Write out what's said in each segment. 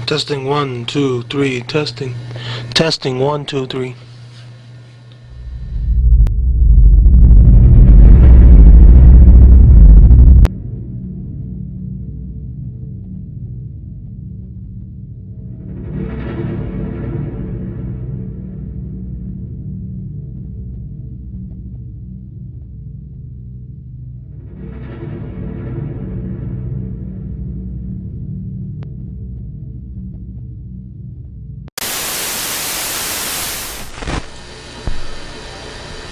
Testing 1, 2, 3, testing. Testing 1, 2, 3.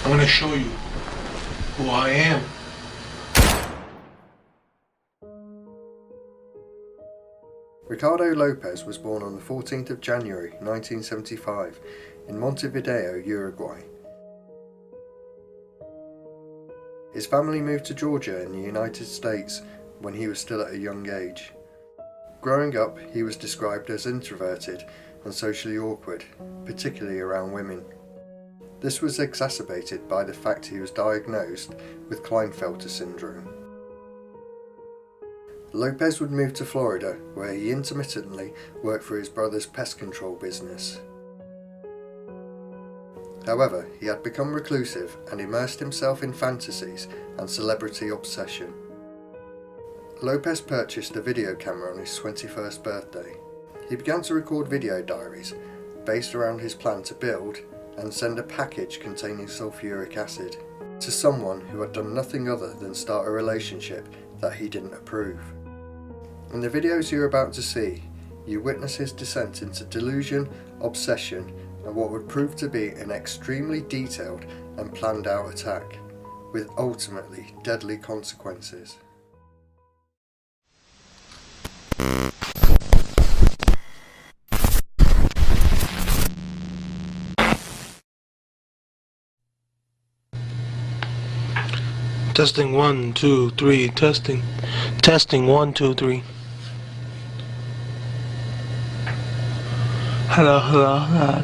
I'm gonna show you who I am. Ricardo Lopez was born on the 14th of January 1975 in Montevideo, Uruguay. His family moved to Georgia in the United States when he was still at a young age. Growing up, he was described as introverted and socially awkward, particularly around women. This was exacerbated by the fact he was diagnosed with Klinefelter syndrome. Lopez would move to Florida, where he intermittently worked for his brother's pest control business. However, he had become reclusive and immersed himself in fantasies and celebrity obsession. Lopez purchased a video camera on his 21st birthday. He began to record video diaries based around his plan to build and send a package containing sulfuric acid to someone who had done nothing other than start a relationship that he didn't approve. In the videos you're about to see, you witness his descent into delusion, obsession, and what would prove to be an extremely detailed and planned out attack, with ultimately deadly consequences. Testing 1, 2, 3, testing. Testing 1, 2, 3. Hello, hello, hello.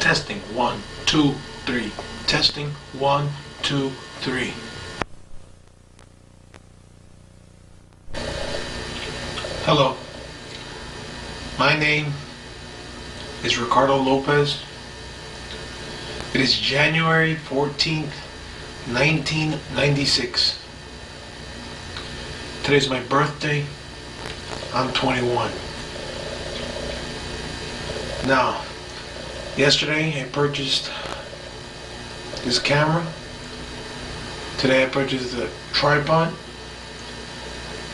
Testing 1, 2, 3. Testing 1, 2, 3. Hello, my name is Ricardo Lopez. It is January 14th, 1996. Today's my birthday. I'm 21. Now, yesterday I purchased this camera. Today I purchased a tripod.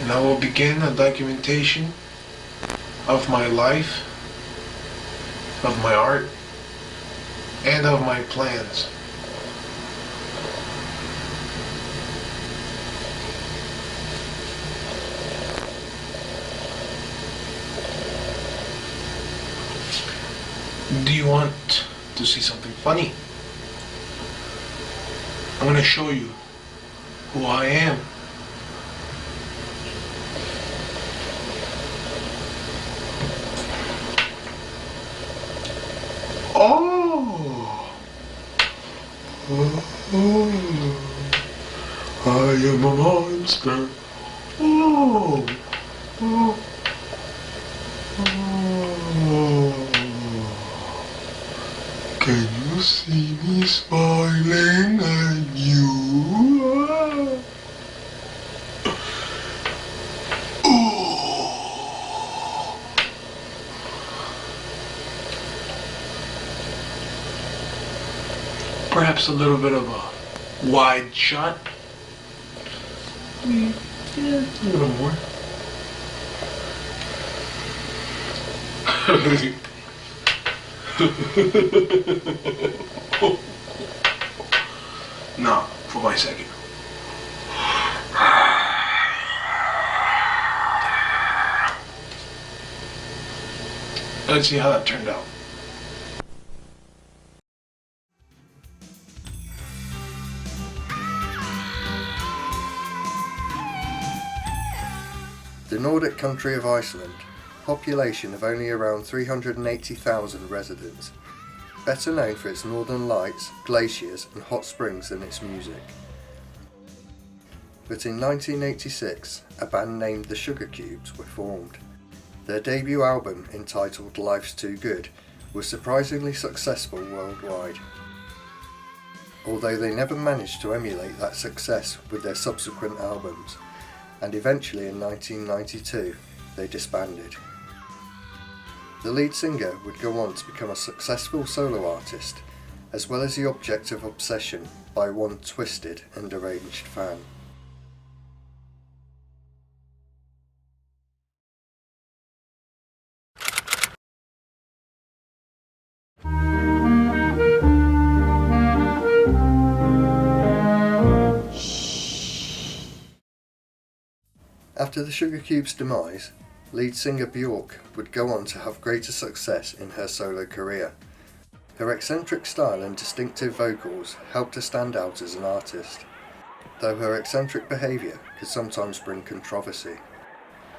And I will begin a documentation of my life, of my art, and of my plans. Do you want to see something funny? I'm going to show you who I am. Oh, I am a monster. Oh, oh, oh. Can you see me smiling at you? Perhaps a little bit of a wide shot. Yeah, a little more. No, for my second. Let's see how that turned out. The Nordic country of Iceland population of only around 380,000 residents, better known for its northern lights, glaciers and hot springs than its music. But in 1986, a band named the Sugar Cubes were formed. Their debut album, entitled Life's Too Good, was surprisingly successful worldwide, although they never managed to emulate that success with their subsequent albums, and eventually in 1992 they disbanded. The lead singer would go on to become a successful solo artist, as well as the object of obsession by one twisted and deranged fan. After the Sugar Cube's demise, lead singer Björk would go on to have greater success in her solo career. Her eccentric style and distinctive vocals helped her stand out as an artist, though her eccentric behaviour could sometimes bring controversy,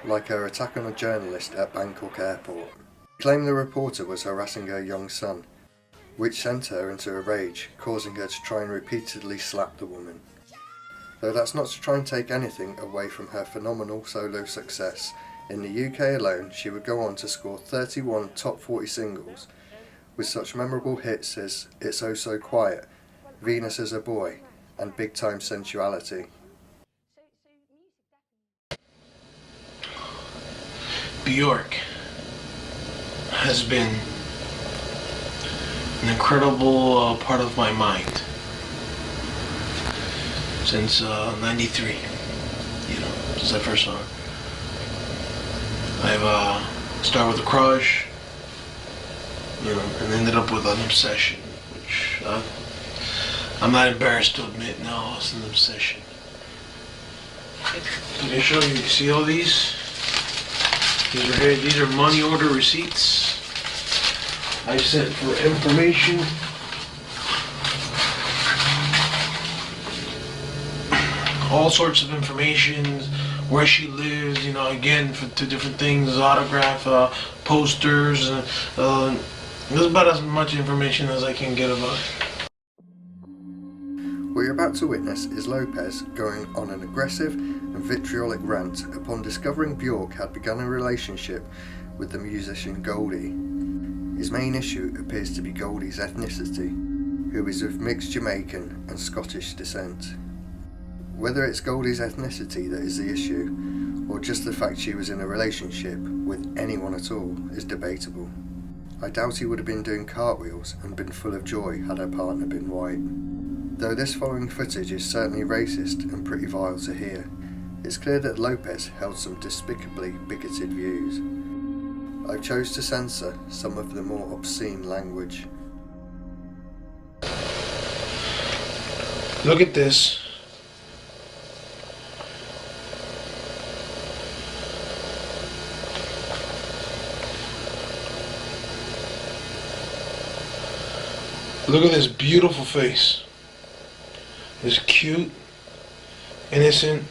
like her attack on a journalist at Bangkok airport. She claimed the reporter was harassing her young son, which sent her into a rage, causing her to try and repeatedly slap the woman. Though that's not to try and take anything away from her phenomenal solo success, in the UK alone she would go on to score 31 top 40 singles, with such memorable hits as It's Oh So Quiet, Venus as a Boy and Big Time Sensuality. Björk has been an incredible part of my mind since '93, since I first saw her. I've started with a crush, and ended up with an obsession, which I'm not embarrassed to admit now, it's an obsession. Can I show you? See all these? These are money order receipts I sent for information. All sorts of information, where she lives, again, to different things, autograph, posters, there's about as much information as I can get about it. What you're about to witness is Lopez going on an aggressive and vitriolic rant upon discovering Björk had begun a relationship with the musician Goldie. His main issue appears to be Goldie's ethnicity, who is of mixed Jamaican and Scottish descent. Whether it's Goldie's ethnicity that is the issue, or just the fact she was in a relationship with anyone at all, is debatable. I doubt he would have been doing cartwheels and been full of joy had her partner been white. Though this following footage is certainly racist and pretty vile to hear, it's clear that Lopez held some despicably bigoted views. I chose to censor some of the more obscene language. Look at this. Look at this beautiful face. This cute, innocent,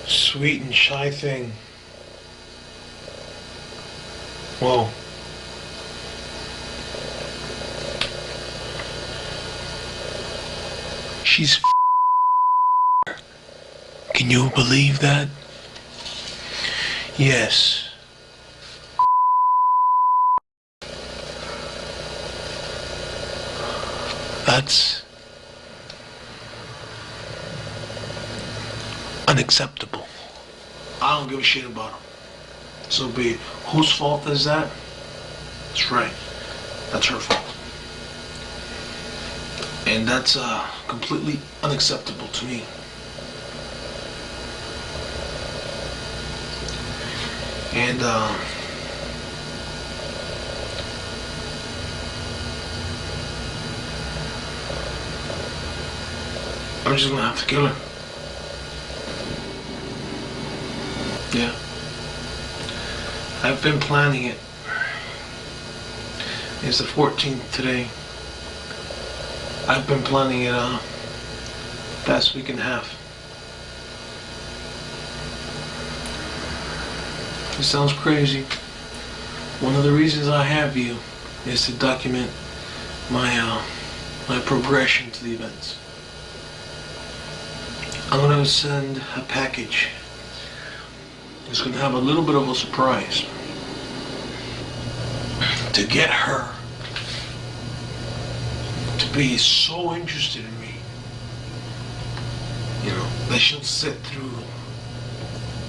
sweet and shy thing. Whoa. She's Can you believe that? Yes. That's unacceptable. I don't give a shit about him. So be it. Whose fault is that? That's right. That's her fault. And that's completely unacceptable to me. And I'm just gonna have to kill her. Yeah. I've been planning it. It's the 14th today. I've been planning it past week and a half. it sounds crazy, one of the reasons I have you is to document my progression to the events. I'm gonna send a package. It's gonna have a little bit of a surprise to get her to be so interested in me, you know, that she'll sit through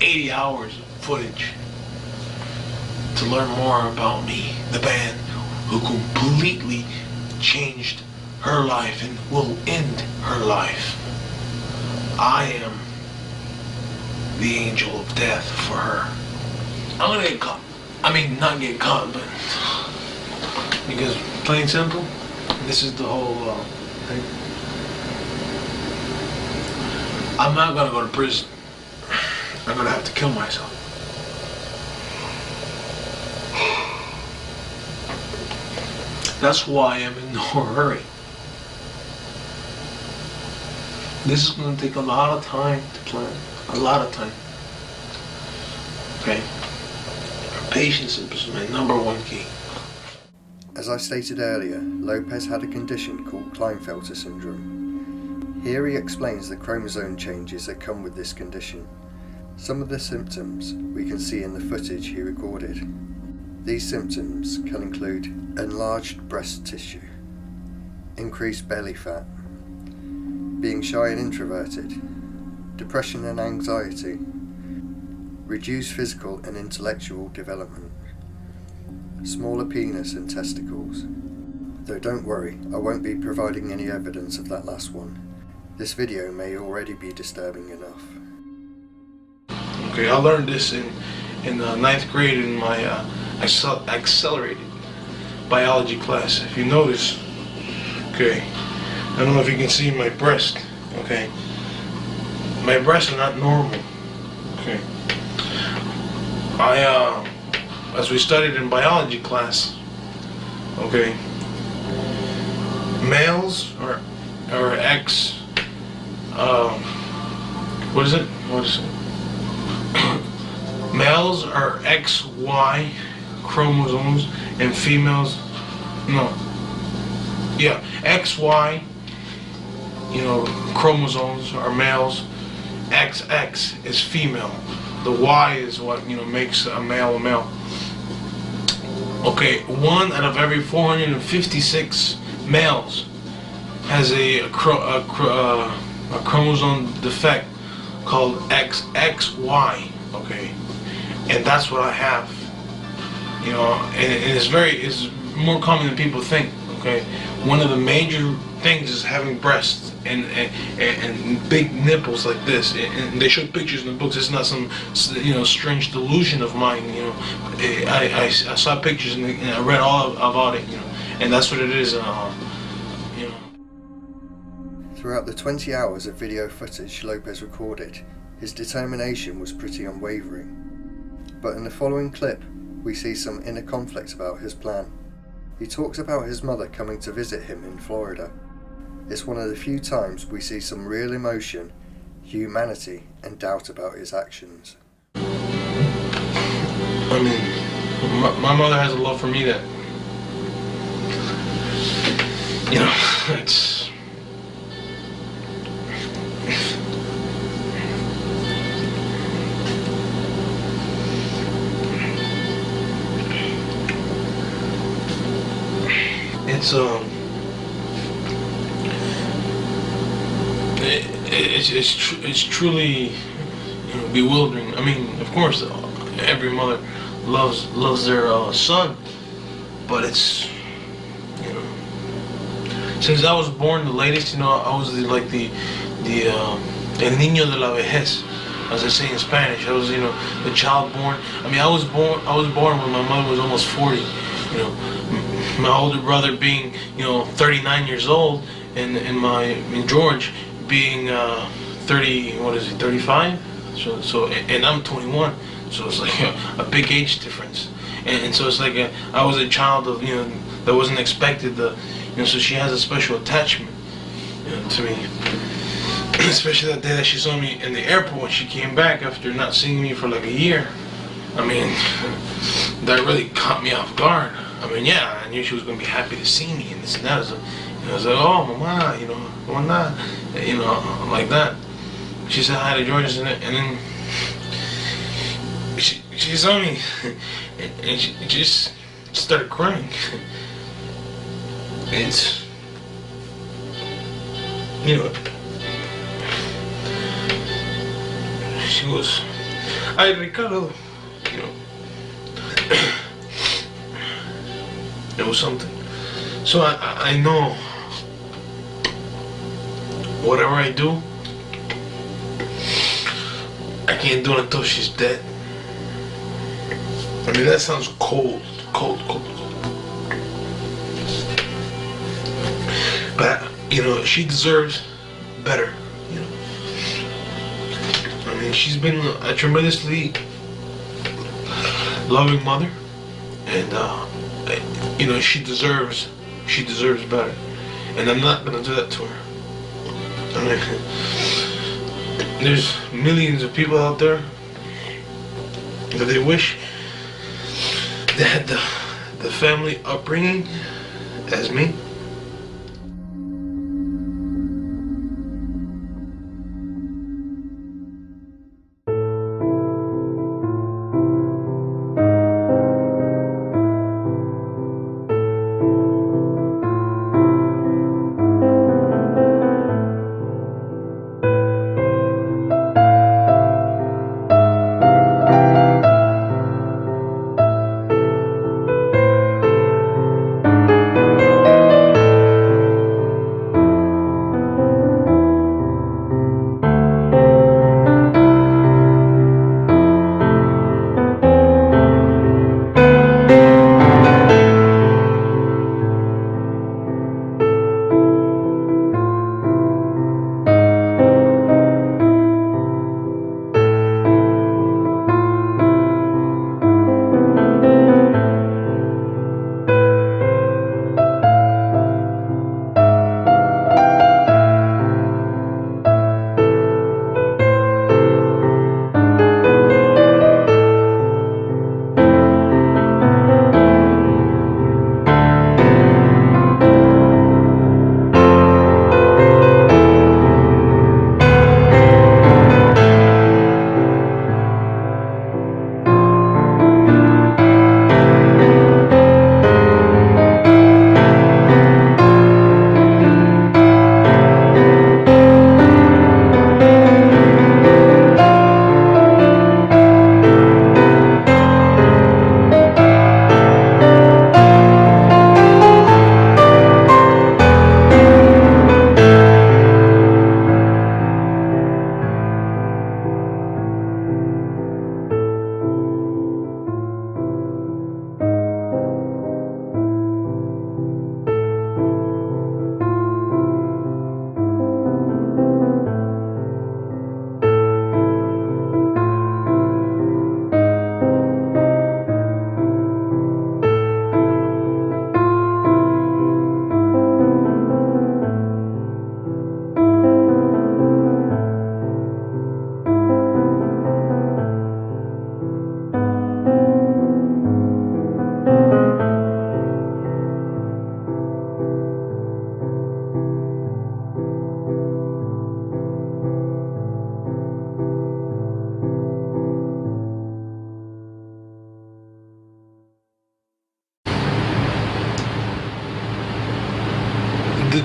80 hours of footage to learn more about me, the band who completely changed her life and will end her life. I am the angel of death for her. I'm gonna get caught. I mean, not get caught, but because plain simple, this is the whole thing. I'm not gonna go to prison. I'm gonna have to kill myself. That's why I'm in no hurry. This is gonna take a lot of time to plan. A lot of time. Okay? Patience is my #1 key. As I stated earlier, Lopez had a condition called Klinefelter syndrome. Here he explains the chromosome changes that come with this condition. Some of the symptoms we can see in the footage he recorded. These symptoms can include enlarged breast tissue, increased belly fat, being shy and introverted, depression and anxiety, reduced physical and intellectual development, smaller penis and testicles. Though don't worry, I won't be providing any evidence of that last one. This video may already be disturbing enough. Okay, I learned this in the 9th grade in my accelerated biology class. If you notice, okay, I don't know if you can see my breast, okay, my breasts are not normal, okay. As we studied in biology class, okay, males are X, what is it? Males are XY chromosomes and females, XY, chromosomes are males, XX is female. The Y is what, makes a male a male. Okay, 1 out of every 456 males has a chromosome defect called XXY, okay? And that's what I have, and it's more common than people think, okay? One of the major things is having breasts and big nipples like this, and they show pictures in the books. It's not some strange delusion of mine, I saw pictures and I read all about it, and that's what it is, Throughout the 20 hours of video footage Lopez recorded, his determination was pretty unwavering. But in the following clip, we see some inner conflict about his plan. He talks about his mother coming to visit him in Florida. It's one of the few times we see some real emotion, humanity, and doubt about his actions. I mean, my mother has a love for me that, it's... It's truly bewildering. I mean, of course, every mother loves their son, but it's since I was born the latest, I was the el niño de la vejez, as I say in Spanish. I was the child born. I mean, I was born when my mother was almost 40. My older brother being 39 years old, and George being 35. So and I'm 21. So it's like a big age difference, and so it's like I was a child of that wasn't expected. So she has a special attachment to me, especially that day that she saw me in the airport when she came back after not seeing me for like a year. I mean, that really caught me off guard. I mean, yeah, I knew she was gonna be happy to see me and this and that. So, I was like, oh, mama, why not? Like that. She said hi to George, and then she saw me, and she just started crying. It's, she was, ay, Ricardo, it was something. So I know whatever I do, I can't do it until she's dead. I mean, that sounds cold. But, she deserves better, I mean, she's been a tremendously loving mother, and, she deserves better. And I'm not gonna do that to her. I mean, there's millions of people out there that they wish they had the family upbringing as me.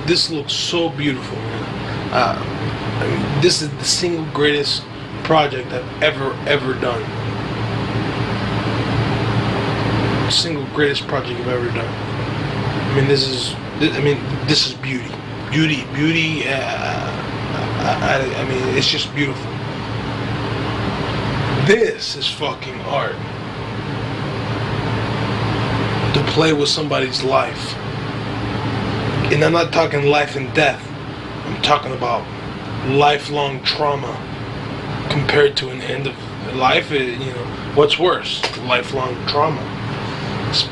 This looks so beautiful. I mean, this is the single greatest project I've ever done. Single greatest project I've ever done. I mean, this is beauty. I mean, it's just beautiful. This is fucking art. To play with somebody's life. And I'm not talking life and death. I'm talking about lifelong trauma compared to an end of life. What's worse? Lifelong trauma. It's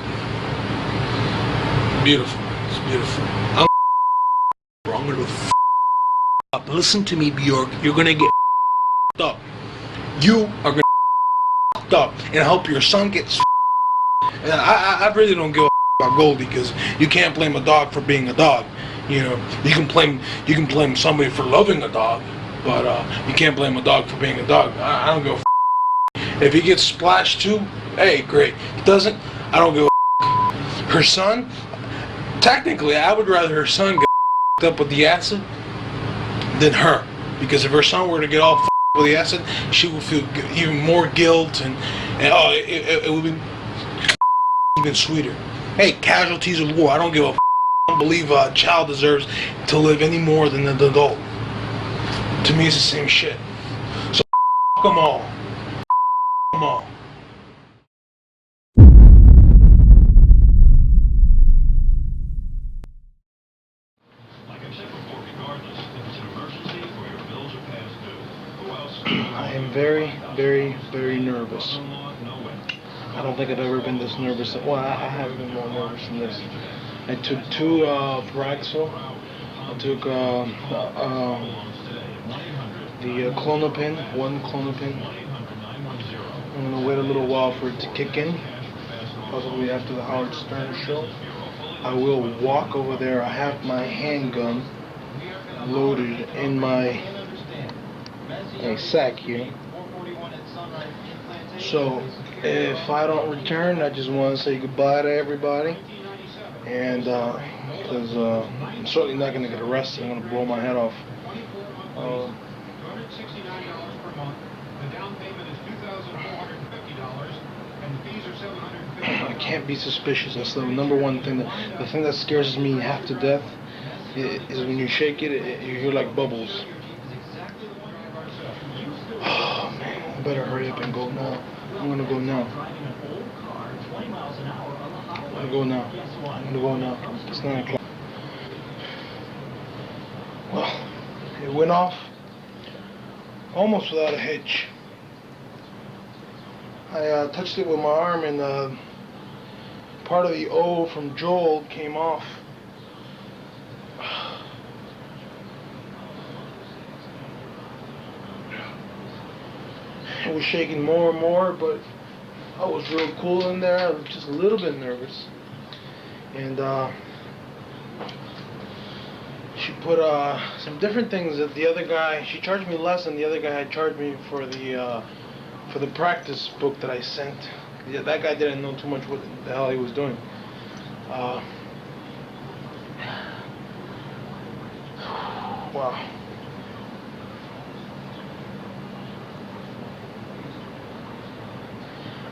beautiful. It's beautiful. I'm wrong with the up. Listen to me, Bjork. You're gonna get up. You are gonna fucked up and help your son get and I really don't give a about Goldie, because you can't blame a dog for being a dog. You know, you can blame somebody for loving a dog, but you can't blame a dog for being a dog. I don't give a if he gets splashed too, hey, great. If he doesn't, I don't give a her son, technically I would rather her son get up with the acid than her, because if her son were to get all with the acid, she would feel even more guilt, and it would be even sweeter. Hey, casualties of war, I don't give a I don't believe a child deserves to live any more than an adult. To me, it's the same shit. So them all. Them all. I am very, very, very nervous. I don't think I've ever been this nervous. Well, I have been more nervous than this. I took 2 Paraxil. I took the Clonopin, 1 Clonopin. I'm gonna wait a little while for it to kick in, possibly after the Howard Stern show. I will walk over there. I have my handgun loaded in my sack here. So if I don't return, I just want to say goodbye to everybody, and because I'm certainly not going to get arrested. I'm going to blow my head off. I can't be suspicious. That's the number one thing. The thing that scares me half to death is when you shake it, you hear like bubbles. Oh man, I better hurry up and go now. I'm gonna go now. I'm gonna go now. It's 9 o'clock. Well, it went off almost without a hitch. I touched it with my arm, and part of the O from Joel came off. It was shaking more and more, but I was real cool in there. I was just a little bit nervous. And she put some different things that the other guy, she charged me less than the other guy had charged me for the practice book that I sent. Yeah, that guy didn't know too much what the hell he was doing. Wow.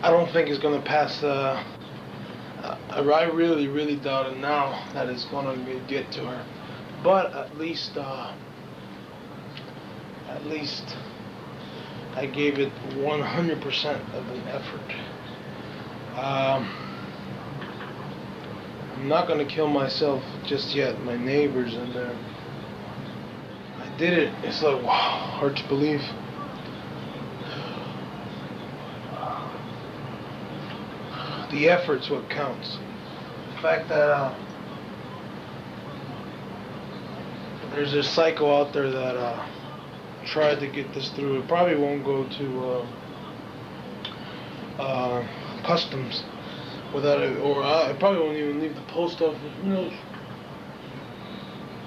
I don't think it's gonna pass. I really, really doubt it now that it's gonna get to her. But at least I gave it 100% of an effort. I'm not gonna kill myself just yet. My neighbors and I did it. It's like, wow, hard to believe. The effort's what counts. The fact that there's this psycho out there that tried to get this through. It probably won't go to customs without it, or it probably won't even leave the post office. Who knows?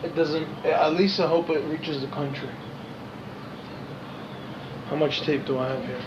It doesn't. At least I hope it reaches the country. How much tape do I have here?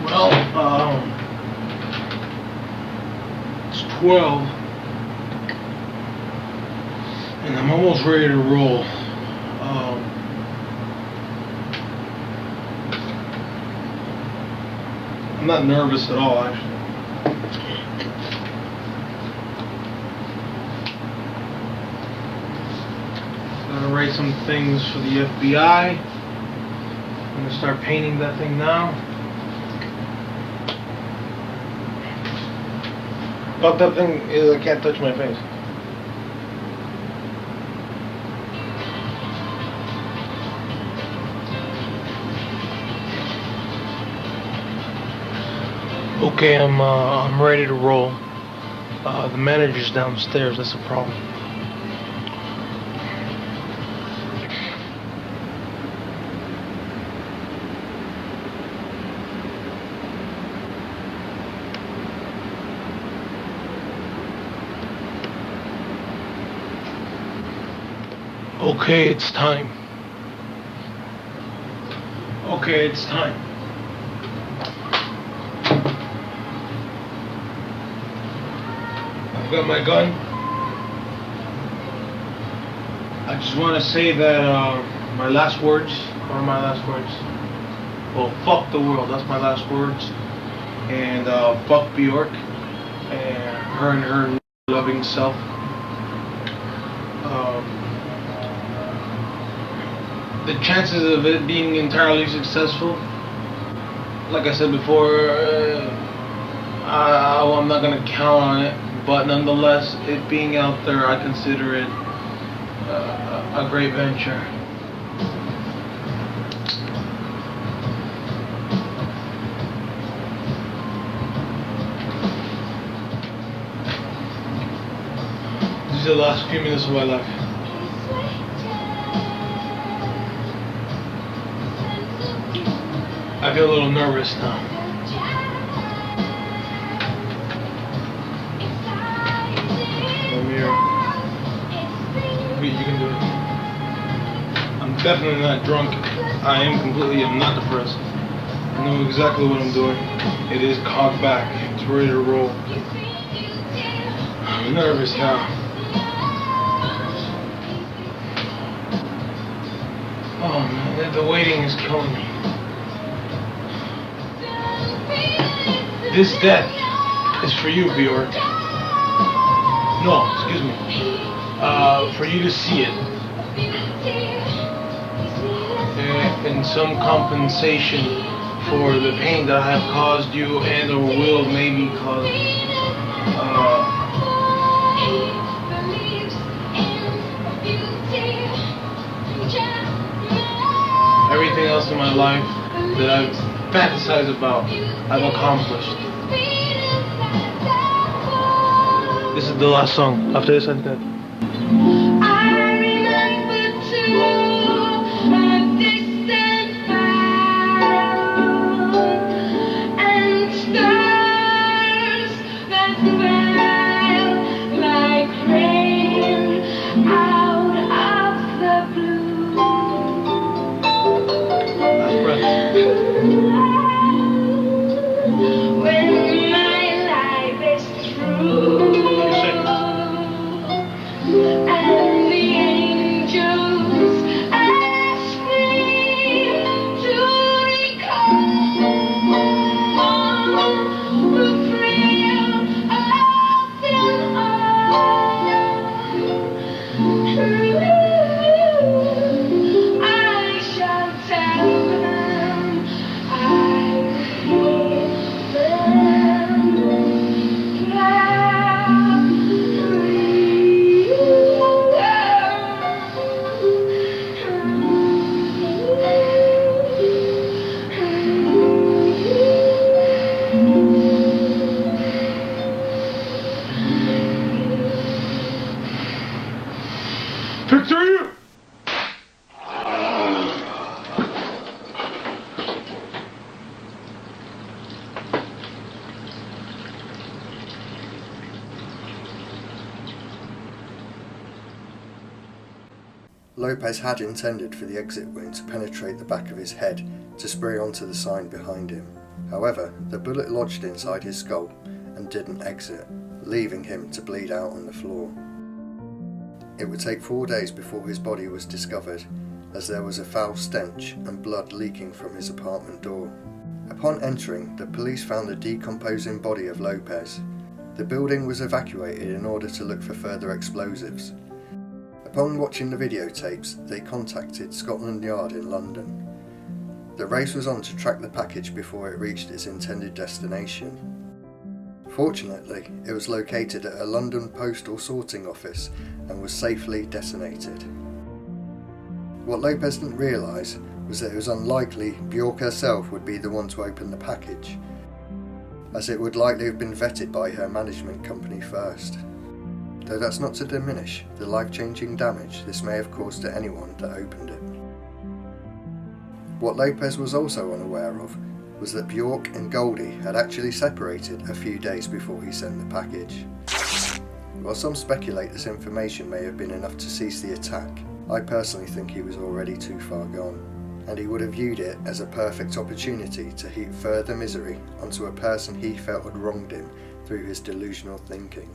Well, it's 12, and I'm almost ready to roll. I'm not nervous at all, actually. I'm gonna write some things for the FBI. I'm gonna start painting that thing now. But that thing is, I can't touch my face. Okay, I'm ready to roll. The manager's downstairs. That's a problem. Okay, it's time. Okay, it's time. I've got my gun. I just want to say that my last words, what are my last words? Well, fuck the world, that's my last words. And fuck Bjork and her loving self. The chances of it being entirely successful, like I said before, I'm not going to count on it, but nonetheless, it being out there, I consider it a great venture. These are the last few minutes of my life. I feel a little nervous now. Amir, you can do it. I'm definitely not drunk. I'm not depressed. I know exactly what I'm doing. It is cocked back. It's ready to roll. I'm nervous now. Oh man, the waiting is killing me. This death is for you, Bjork. No, excuse me. For you to see it. In some compensation for the pain that I have caused you and or will maybe cause. Everything else in my life that I've fantasized about, I've accomplished. This is the last song. After this, I'm dead. Picture you! Lopez had intended for the exit wound to penetrate the back of his head to spray onto the sign behind him. However, the bullet lodged inside his skull and didn't exit, leaving him to bleed out on the floor. It would take 4 days before his body was discovered, as there was a foul stench and blood leaking from his apartment door. Upon entering, the police found the decomposing body of Lopez. The building was evacuated in order to look for further explosives. Upon watching the videotapes, they contacted Scotland Yard in London. The race was on to track the package before it reached its intended destination. Fortunately, it was located at a London postal sorting office and was safely detonated. What Lopez didn't realise was that it was unlikely Bjork herself would be the one to open the package, as it would likely have been vetted by her management company first. Though that's not to diminish the life-changing damage this may have caused to anyone that opened it. What Lopez was also unaware of was that Bjork and Goldie had actually separated a few days before he sent the package. While some speculate this information may have been enough to cease the attack, I personally think he was already too far gone, and he would have viewed it as a perfect opportunity to heap further misery onto a person he felt had wronged him through his delusional thinking.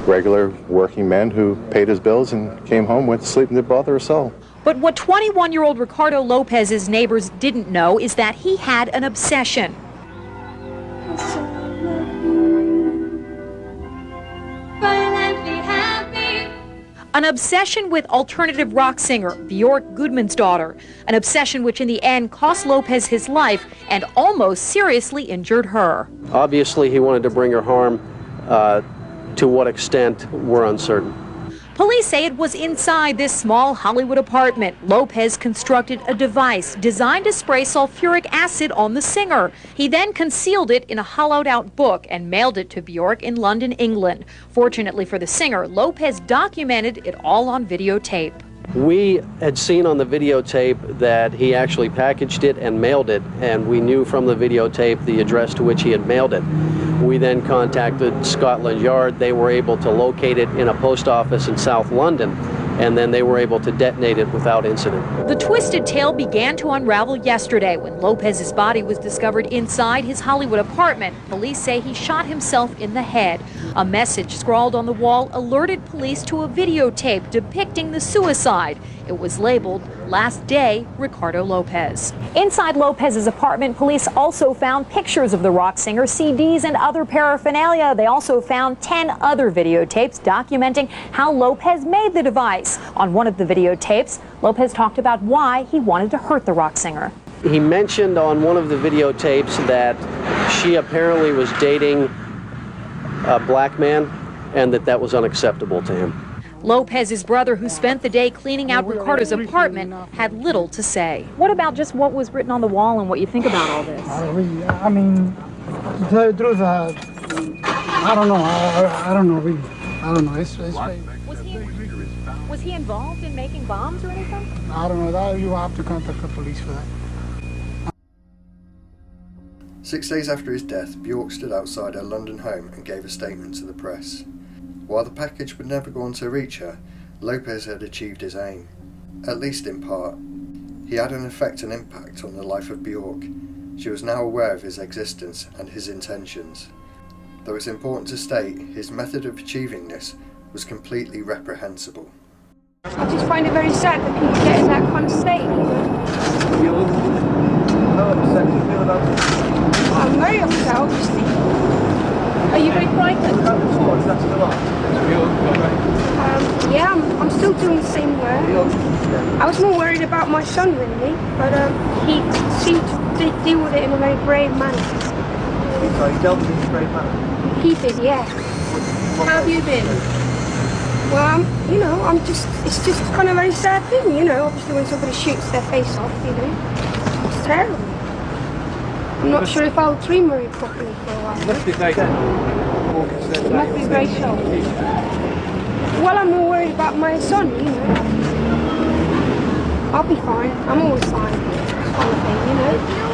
Regular working man who paid his bills and came home, went to sleep, and didn't bother a soul. But what 21-year-old Ricardo Lopez's neighbors didn't know is that he had an obsession. An obsession with alternative rock singer Bjork Gudmundsdottir daughter. An obsession which in the end cost Lopez his life and almost seriously injured her. Obviously he wanted to bring her harm. To what extent, we're uncertain. Police say it was inside this small Hollywood apartment. Lopez constructed a device designed to spray sulfuric acid on the singer. He then concealed it in a hollowed-out book and mailed it to Bjork in London, England. Fortunately for the singer, Lopez documented it all on videotape. We had seen on the videotape that he actually packaged it and mailed it, and we knew from the videotape the address to which he had mailed it. We then contacted Scotland Yard. They were able to locate it in a post office in South London, and then they were able to detonate it without incident. The twisted tale began to unravel yesterday when Lopez's body was discovered inside his Hollywood apartment. Police say he shot himself in the head. A message scrawled on the wall alerted police to a videotape depicting the suicide. It was labeled, "Last Day, Ricardo Lopez." Inside Lopez's apartment, police also found pictures of the rock singer, CDs, and other paraphernalia. They also found 10 other videotapes documenting how Lopez made the device. On one of the videotapes, Lopez talked about why he wanted to hurt the rock singer. He mentioned on one of the videotapes that she apparently was dating a black man and that was unacceptable to him. Lopez's brother, who spent the day cleaning out Ricardo's apartment, had little to say. What about just what was written on the wall and what you think about all this? I mean, to tell you the truth, I don't know. I don't know, really. I don't know. It's Was he involved in making bombs or anything? I don't know. That you have to contact the police for that. 6 days after his death, Bjork stood outside her London home and gave a statement to the press. While the package would never go on to reach her, Lopez had achieved his aim, at least in part. He had an effect and impact on the life of Bjork. She was now aware of his existence and his intentions. Though it's important to state, his method of achieving this was completely reprehensible. I just find it very sad that people get in that kind of state. How upset do you feel about it? I'm very upset, obviously. Are you very frightened? Is that still on? Yeah, I'm still doing the same work. I was more worried about my son, really, but he seemed to deal with it in a very brave manner. So he dealt with it in a brave manner? He did, yeah. How have you been? Well, it's just kind of a very sad thing, obviously when somebody shoots their face off, it's terrible. I'm not sure if I'll dream very properly for a while. You must be very You must be very shocked. Well, I'm more worried about my son, I'll be fine. I'm always fine. Kind of thing,